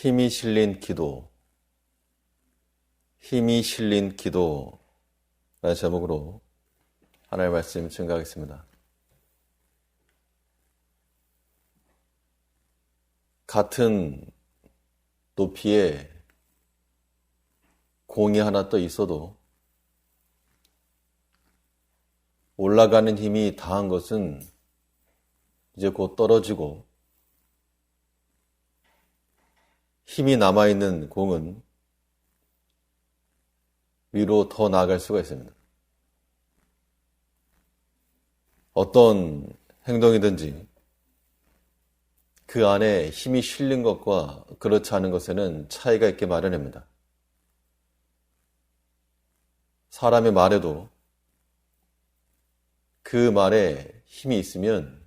힘이 실린 기도, 힘이 실린 기도라는 제목으로 하나님의 말씀 증거하겠습니다. 같은 높이에 공이 하나 떠 있어도 올라가는 힘이 다한 것은 이제 곧 떨어지고 힘이 남아있는 공은 위로 더 나아갈 수가 있습니다. 어떤 행동이든지 그 안에 힘이 실린 것과 그렇지 않은 것에는 차이가 있게 마련입니다. 사람의 말에도 그 말에 힘이 있으면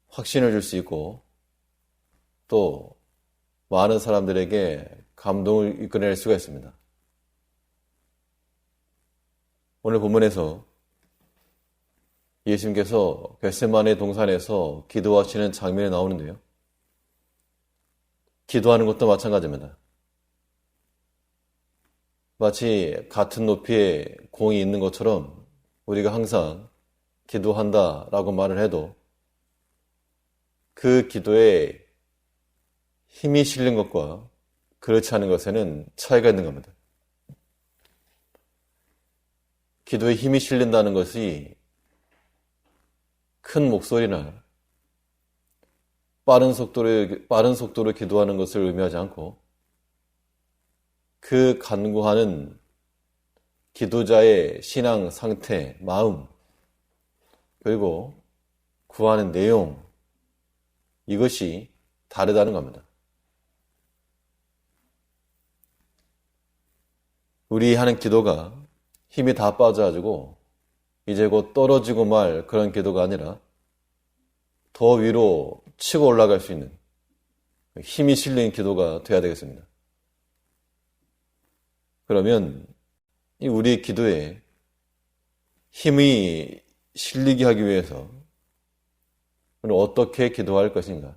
확신을 줄 수 있고 또 많은 사람들에게 감동을 이끌어낼 수가 있습니다. 오늘 본문에서 예수님께서 겟세마네 동산에서 기도하시는 장면이 나오는데요. 기도하는 것도 마찬가지입니다. 마치 같은 높이에 공이 있는 것처럼 우리가 항상 기도한다라고 말을 해도 그 기도에 힘이 실린 것과 그렇지 않은 것에는 차이가 있는 겁니다. 기도에 힘이 실린다는 것이 큰 목소리나 빠른 속도로 기도하는 것을 의미하지 않고 그 간구하는 기도자의 신앙 상태, 마음, 그리고 구하는 내용, 이것이 다르다는 겁니다. 우리 하는 기도가 힘이 다 빠져가지고 이제 곧 떨어지고 말 그런 기도가 아니라 더 위로 치고 올라갈 수 있는 힘이 실린 기도가 돼야 되겠습니다. 그러면 우리 기도에 힘이 실리게 하기 위해서 우리는 어떻게 기도할 것인가?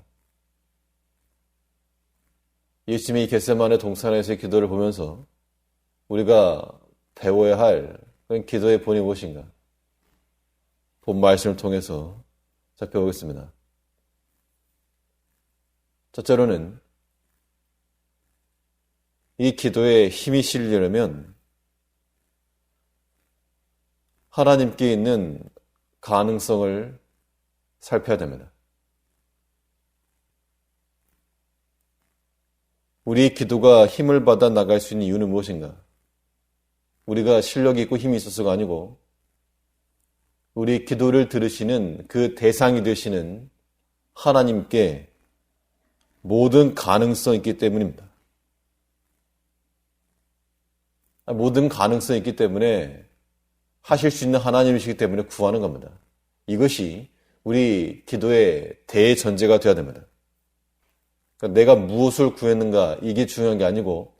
예수님이 겟세마네 동산에서의 기도를 보면서 우리가 배워야 할 그런 기도의 본이 무엇인가? 본 말씀을 통해서 살펴보겠습니다. 첫째로는 이 기도에 힘이 실리려면 하나님께 있는 가능성을 살펴야 됩니다. 우리 기도가 힘을 받아 나갈 수 있는 이유는 무엇인가? 우리가 실력이 있고 힘이 있어서가 아니고 우리 기도를 들으시는 그 대상이 되시는 하나님께 모든 가능성이 있기 때문입니다. 모든 가능성이 있기 때문에 하실 수 있는 하나님이시기 때문에 구하는 겁니다. 이것이 우리 기도의 대전제가 되어야 됩니다. 그러니까 내가 무엇을 구했는가 이게 중요한 게 아니고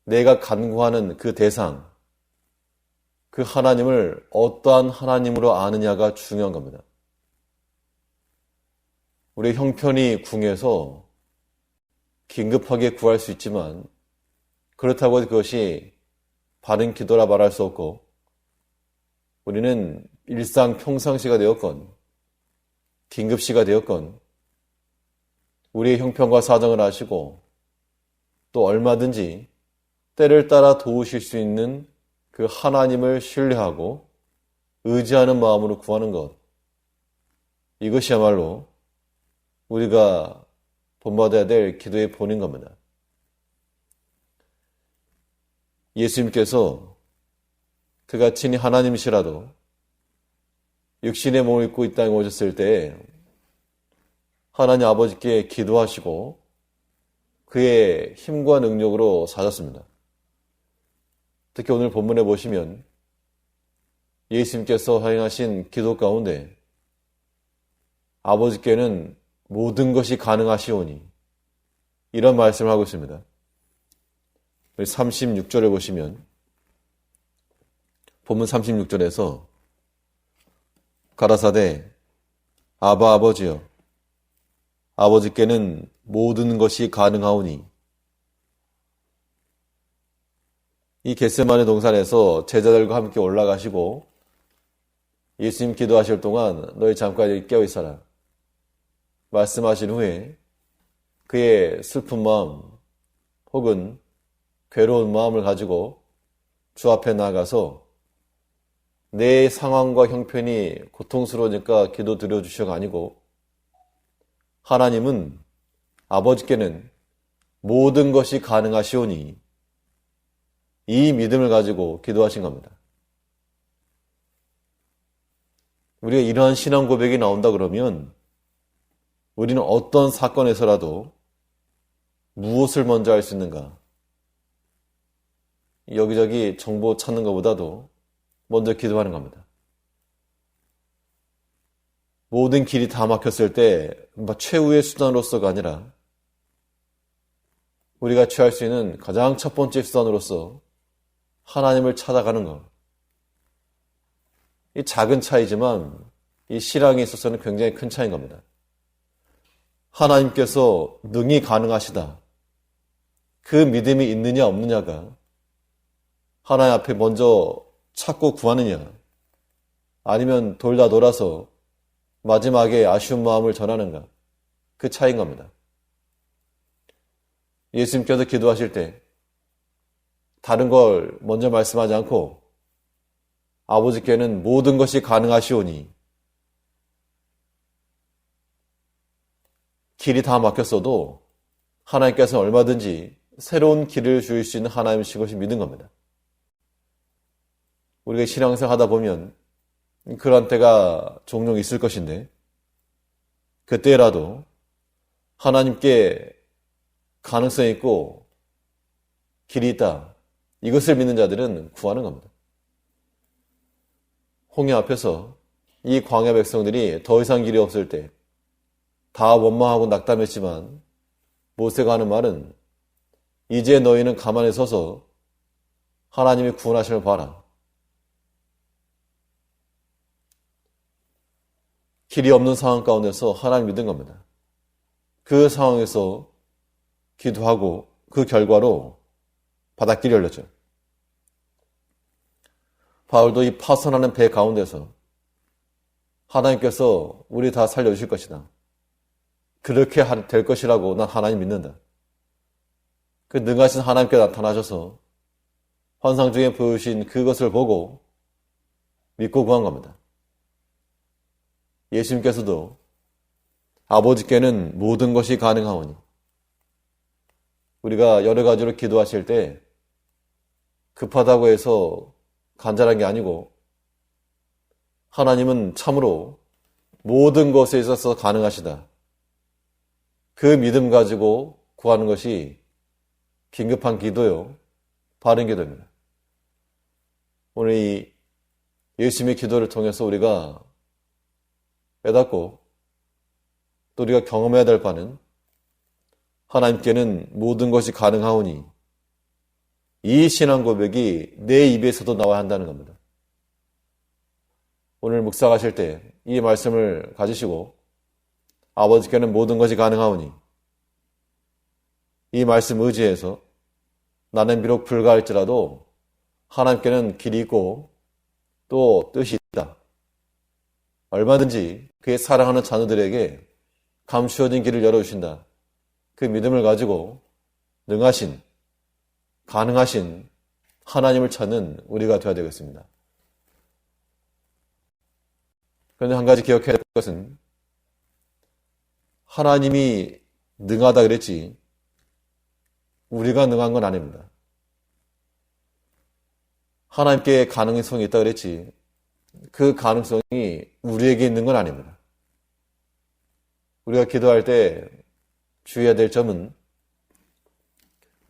내가 간구하는 그 대상, 그 하나님을 어떠한 하나님으로 아느냐가 중요한 겁니다. 우리 형편이 궁해서 긴급하게 구할 수 있지만 그렇다고 그것이 바른 기도라 말할 수 없고 우리는 일상 평상시가 되었건 긴급시가 되었건 우리의 형편과 사정을 아시고 또 얼마든지 때를 따라 도우실 수 있는 그 하나님을 신뢰하고 의지하는 마음으로 구하는 것, 이것이야말로 우리가 본받아야 될 기도의 본인 겁니다. 예수님께서 그가 친히 하나님이시라도 육신의 몸을 입고 이 땅에 오셨을 때 하나님 아버지께 기도하시고 그의 힘과 능력으로 사셨습니다. 특히 오늘 본문에 보시면 예수님께서 행하신 기도 가운데 아버지께는 모든 것이 가능하시오니 이런 말씀을 하고 있습니다. 36절을 보시면 본문 36절에서 가라사대 아바 아버지여 아버지께는 모든 것이 가능하오니. 이 겟세마네 동산에서 제자들과 함께 올라가시고 예수님 기도하실 동안 너희 잠깐 여기 깨어 있어라 말씀하신 후에 그의 슬픈 마음 혹은 괴로운 마음을 가지고 주 앞에 나가서 내 상황과 형편이 고통스러우니까 기도 드려주셔가 아니고 하나님은 아버지께는 모든 것이 가능하시오니 이 믿음을 가지고 기도하신 겁니다. 우리가 이러한 신앙 고백이 나온다 그러면 우리는 어떤 사건에서라도 무엇을 먼저 할 수 있는가? 여기저기 정보 찾는 것보다도 먼저 기도하는 겁니다. 모든 길이 다 막혔을 때 최후의 수단으로서가 아니라 우리가 취할 수 있는 가장 첫 번째 수단으로서 하나님을 찾아가는 것. 이 작은 차이지만 이 신앙에 있어서는 굉장히 큰 차이인 겁니다. 하나님께서 능히 가능하시다. 그 믿음이 있느냐 없느냐가 하나님 앞에 먼저 찾고 구하느냐 아니면 돌다 돌아서 마지막에 아쉬운 마음을 전하는가 그 차이인 겁니다. 예수님께서 기도하실 때 다른 걸 먼저 말씀하지 않고 아버지께는 모든 것이 가능하시오니 길이 다 막혔어도 하나님께서 얼마든지 새로운 길을 주실 수 있는 하나님이신 것을 믿는 겁니다. 우리가 신앙생활 하다 보면 그런 때가 종종 있을 것인데 그때라도 하나님께 가능성이 있고 길이 있다. 이것을 믿는 자들은 구하는 겁니다. 홍해 앞에서 이 광야 백성들이 더 이상 길이 없을 때 다 원망하고 낙담했지만 모세가 하는 말은 이제 너희는 가만히 서서 하나님이 구원하심을 봐라. 길이 없는 상황 가운데서 하나님 믿은 겁니다. 그 상황에서 기도하고 그 결과로 바닷길이 열렸죠. 바울도 이 파선하는 배 가운데서 하나님께서 우리 다 살려주실 것이다. 그렇게 될 것이라고 난 하나님 믿는다. 그 능하신 하나님께 나타나셔서 환상 중에 보여주신 그것을 보고 믿고 구한 겁니다. 예수님께서도 아버지께는 모든 것이 가능하오니 우리가 여러 가지로 기도하실 때 급하다고 해서 간절한 게 아니고 하나님은 참으로 모든 것에 있어서 가능하시다. 그 믿음 가지고 구하는 것이 긴급한 기도요, 바른 기도입니다. 오늘 이 예수님의 기도를 통해서 우리가 깨닫고 또 우리가 경험해야 될 바는 하나님께는 모든 것이 가능하오니 이 신앙 고백이 내 입에서도 나와야 한다는 겁니다. 오늘 묵상하실 때 이 말씀을 가지시고 아버지께는 모든 것이 가능하오니 이 말씀 의지해서 나는 비록 불가할지라도 하나님께는 길이 있고 또 뜻이 있다. 얼마든지 그의 사랑하는 자녀들에게 감추어진 길을 열어주신다. 그 믿음을 가지고 능하신, 가능하신 하나님을 찾는 우리가 되어야 되겠습니다. 그런데 한 가지 기억해야 될 것은 하나님이 능하다 그랬지 우리가 능한 건 아닙니다. 하나님께 가능성이 있다 그랬지 그 가능성이 우리에게 있는 건 아닙니다. 우리가 기도할 때 주의해야 될 점은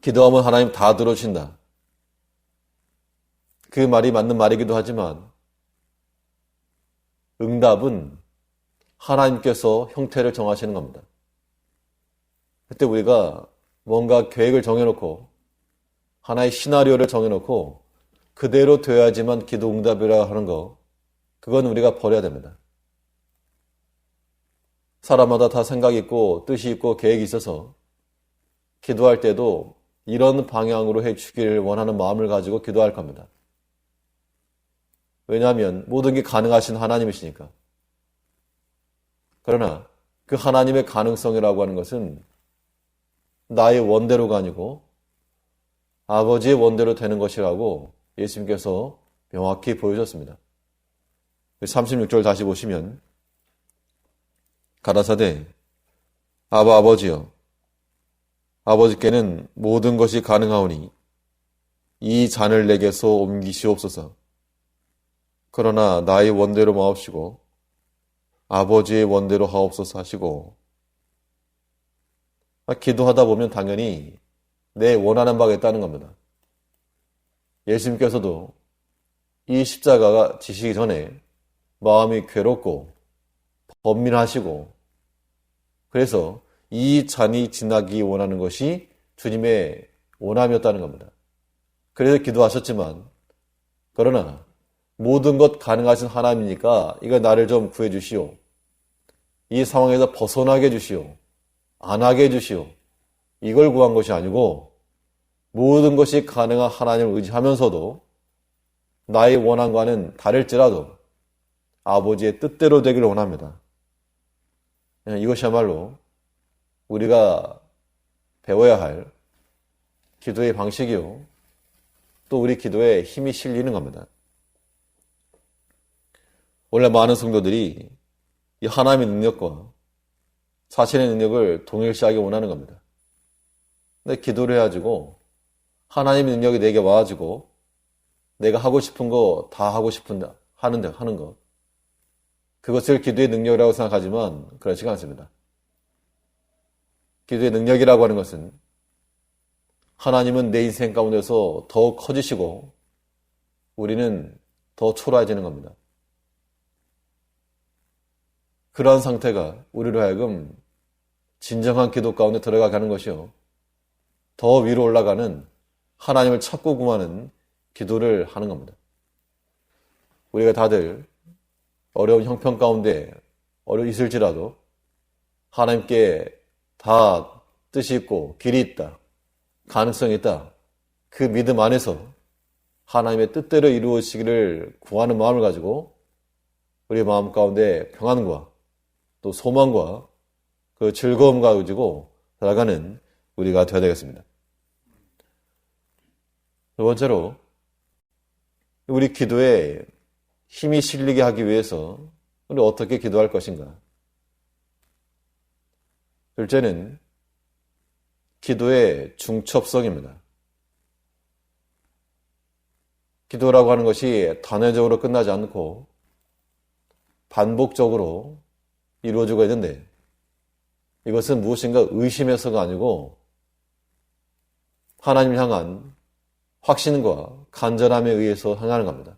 기도하면 하나님 다 들어주신다. 그 말이 맞는 말이기도 하지만 응답은 하나님께서 형태를 정하시는 겁니다. 그때 우리가 뭔가 계획을 정해놓고 하나의 시나리오를 정해놓고 그대로 되어야지만 기도 응답이라고 하는 거 그건 우리가 버려야 됩니다. 사람마다 다 생각이 있고 뜻이 있고 계획이 있어서 기도할 때도 이런 방향으로 해주기를 원하는 마음을 가지고 기도할 겁니다. 왜냐하면 모든 게 가능하신 하나님이시니까. 그러나 그 하나님의 가능성이라고 하는 것은 나의 원대로가 아니고 아버지의 원대로 되는 것이라고 예수님께서 명확히 보여줬습니다. 36절 다시 보시면 가라사대 아버지여 아버지께는 모든 것이 가능하오니 이 잔을 내게서 옮기시옵소서. 그러나 나의 원대로 마옵시고 아버지의 원대로 하옵소서 하시고, 기도하다 보면 당연히 내 원하는 바가 있다는 겁니다. 예수님께서도 이 십자가가 지시기 전에 마음이 괴롭고 번민하시고, 그래서 이 잔이 지나기 원하는 것이 주님의 원함이었다는 겁니다. 그래서 기도하셨지만, 그러나 모든 것 가능하신 하나님이니까 이거 나를 좀 구해 주시오. 이 상황에서 벗어나게 해주시오. 안 하게 해주시오. 이걸 구한 것이 아니고 모든 것이 가능한 하나님을 의지하면서도 나의 원함과는 다를지라도 아버지의 뜻대로 되기를 원합니다. 이것이야말로 우리가 배워야 할 기도의 방식이요. 또 우리 기도에 힘이 실리는 겁니다. 원래 많은 성도들이 이 하나님의 능력과 자신의 능력을 동일시하게 원하는 겁니다. 근데 기도를 해가지고 하나님의 능력이 내게 와가지고 내가 하고 싶은 거 다 하고 싶은데 하는 것, 그것을 기도의 능력이라고 생각하지만 그렇지가 않습니다. 기도의 능력이라고 하는 것은 하나님은 내 인생 가운데서 더욱 커지시고 우리는 더 초라해지는 겁니다. 그러한 상태가 우리로 하여금 진정한 기도 가운데 들어가게 하는 것이요, 더 위로 올라가는 하나님을 찾고 구하는 기도를 하는 겁니다. 우리가 다들 어려운 형편 가운데 있을지라도 하나님께 다 뜻이 있고 길이 있다, 가능성이 있다, 그 믿음 안에서 하나님의 뜻대로 이루어지기를 구하는 마음을 가지고 우리의 마음 가운데 평안과 또 소망과 그 즐거움과 가지고 살아가는 우리가 되어야 되겠습니다. 두 번째로, 우리 기도에 힘이 실리게 하기 위해서 우리 어떻게 기도할 것인가? 둘째는 기도의 중첩성입니다. 기도라고 하는 것이 단회적으로 끝나지 않고 반복적으로 이루어지고 있는데, 이것은 무엇인가 의심해서가 아니고 하나님을 향한 확신과 간절함에 의해서 행하는 겁니다.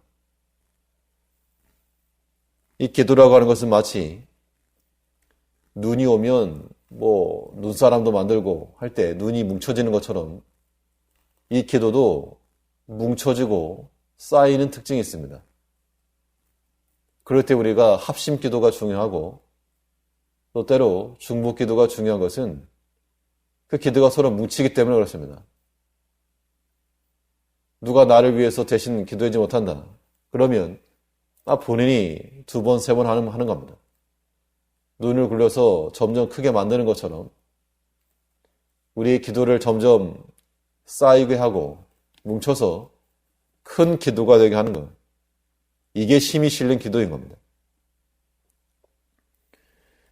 이 기도라고 하는 것은 마치 눈이 오면 눈사람도 만들고 할 때 눈이 뭉쳐지는 것처럼 이 기도도 뭉쳐지고 쌓이는 특징이 있습니다. 그럴 때 우리가 합심 기도가 중요하고 또 때로 중복 기도가 중요한 것은 그 기도가 서로 뭉치기 때문에 그렇습니다. 누가 나를 위해서 대신 기도하지 못한다, 그러면 본인이 2번, 3번 하는 겁니다. 눈을 굴려서 점점 크게 만드는 것처럼 우리의 기도를 점점 쌓이게 하고 뭉쳐서 큰 기도가 되게 하는 것, 이게 힘이 실린 기도인 겁니다.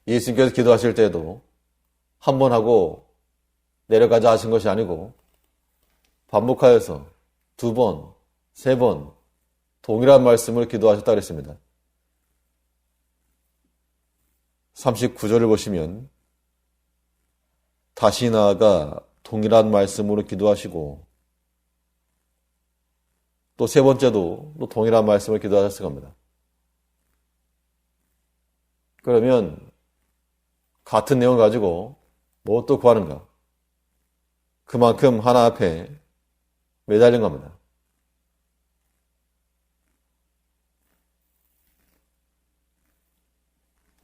예수님께서 기도하실 때도 한 번 하고 내려가자 하신 것이 아니고 반복하여서 2번, 3번 동일한 말씀을 기도하셨다 그랬습니다. 39절을 보시면 다시 나아가 동일한 말씀으로 기도하시고 또 세 번째도 또 동일한 말씀을 기도하셨을 겁니다. 그러면 같은 내용을 가지고 뭐 또 구하는가? 그만큼 하나 앞에 매달린 겁니다.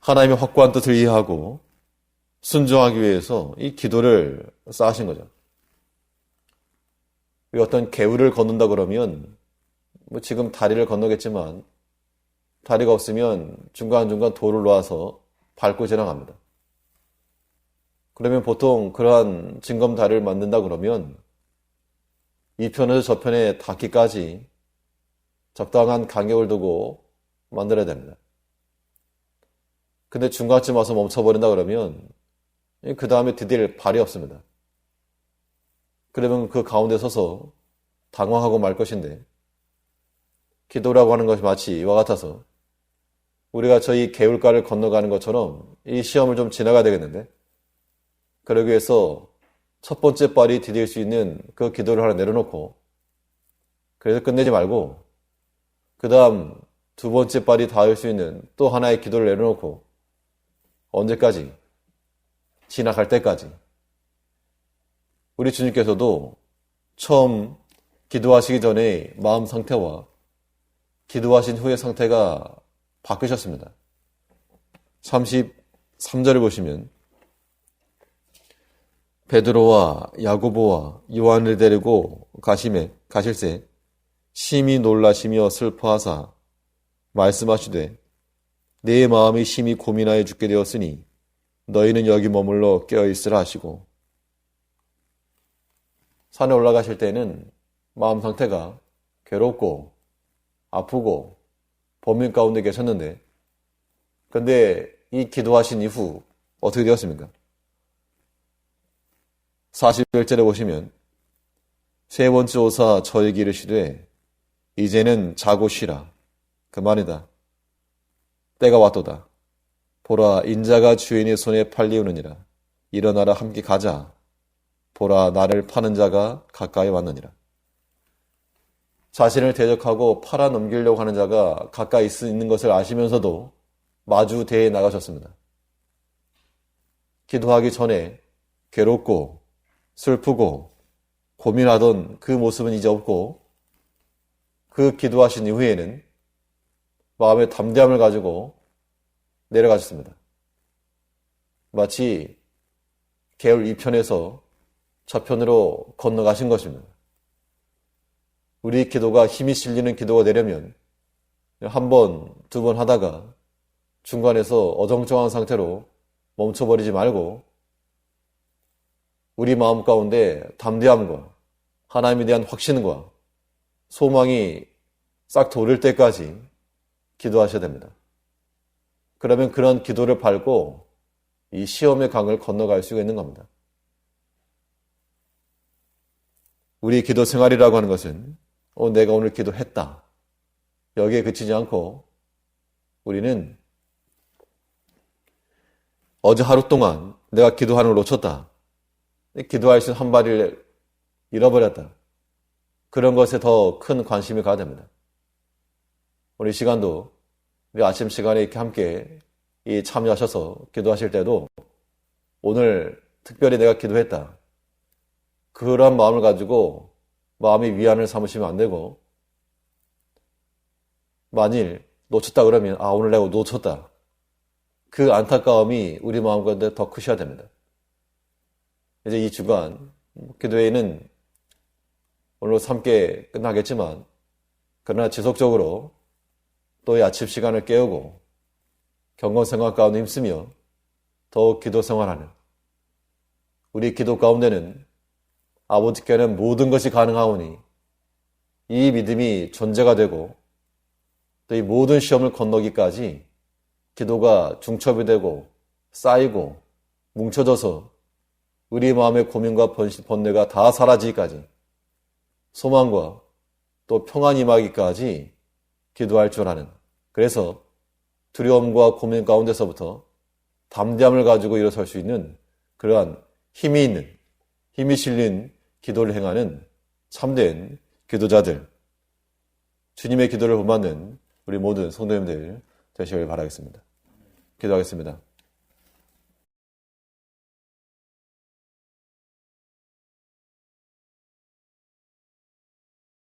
하나님의 확고한 뜻을 이해하고 순종하기 위해서 이 기도를 쌓으신 거죠. 어떤 개울을 건넌다 그러면 지금 다리를 건너겠지만 다리가 없으면 중간중간 돌을 놓아서 밟고 지나갑니다. 그러면 보통 그러한 징검다리를 만든다 그러면 이 편에서 저 편에 닿기까지 적당한 간격을 두고 만들어야 됩니다. 근데 중간쯤 와서 멈춰버린다 그러면 그 다음에 디딜 발이 없습니다. 그러면 그 가운데 서서 당황하고 말 것인데, 기도라고 하는 것이 마치 이와 같아서 우리가 저희 개울가를 건너가는 것처럼 이 시험을 좀 지나가야 되겠는데, 그러기 위해서 첫 번째 발이 디딜 수 있는 그 기도를 하나 내려놓고, 그래서 끝내지 말고 그 다음 두 번째 발이 닿을 수 있는 또 하나의 기도를 내려놓고, 언제까지? 지나갈 때까지. 우리 주님께서도 처음 기도하시기 전에 마음 상태와 기도하신 후의 상태가 바뀌셨습니다. 33절을 보시면 베드로와 야고보와 요한을 데리고 가실새 심히 놀라시며 슬퍼하사 말씀하시되 내 마음이 심히 고민하여 죽게 되었으니 너희는 여기 머물러 깨어있으라 하시고, 산에 올라가실 때는 마음 상태가 괴롭고 아프고 범인 가운데 계셨는데, 근데 이 기도하신 이후 어떻게 되었습니까? 41절에 보시면 세 번째 오사 저에게 이르시되 이제는 자고 쉬라. 그만이다. 때가 왔도다. 보라, 인자가 주인의 손에 팔리우느니라. 일어나라, 함께 가자. 보라, 나를 파는 자가 가까이 왔느니라. 자신을 대적하고 팔아 넘기려고 하는 자가 가까이 있는 것을 아시면서도 마주 대해 나가셨습니다. 기도하기 전에 괴롭고 슬프고 고민하던 그 모습은 이제 없고, 그 기도하신 이후에는 마음의 담대함을 가지고 내려가셨습니다. 마치 개울 이편에서 저편으로 건너가신 것입니다. 우리 기도가 힘이 실리는 기도가 되려면 한 번, 두 번 하다가 중간에서 어정쩡한 상태로 멈춰버리지 말고 우리 마음 가운데 담대함과 하나님에 대한 확신과 소망이 싹 돌을 때까지 기도하셔야 됩니다. 그러면 그런 기도를 밟고 이 시험의 강을 건너갈 수가 있는 겁니다. 우리 기도 생활이라고 하는 것은 내가 오늘 기도했다, 여기에 그치지 않고 우리는 어제 하루 동안 내가 기도하는 걸 놓쳤다, 기도할 수 있는 한 발을 잃어버렸다, 그런 것에 더 큰 관심이 가야 됩니다. 오늘 이 시간도 우리 아침 시간에 이렇게 함께 참여하셔서 기도하실 때도 오늘 특별히 내가 기도했다, 그런 마음을 가지고 마음의 위안을 삼으시면 안 되고, 만일 놓쳤다 그러면 오늘 내가 놓쳤다, 그 안타까움이 우리 마음 가운데 더 크셔야 됩니다. 이제 이 주간 기도회는 오늘로 함께 끝나겠지만, 그러나 지속적으로 또 이 아침 시간을 깨우고 경건 생활 가운데 힘쓰며 더욱 기도 생활하는 우리 기도 가운데는 아버지께는 모든 것이 가능하오니 이 믿음이 존재가 되고, 또 이 모든 시험을 건너기까지 기도가 중첩이 되고 쌓이고 뭉쳐져서 우리 마음의 고민과 번뇌가 다 사라지기까지, 소망과 또 평안이 임하기까지 기도할 줄 아는, 그래서 두려움과 고민 가운데서부터 담대함을 가지고 일어설 수 있는 그러한 힘이 실린 기도를 행하는 참된 기도자들, 주님의 기도를 본받는 우리 모든 성도님들 되시길 바라겠습니다. 기도하겠습니다.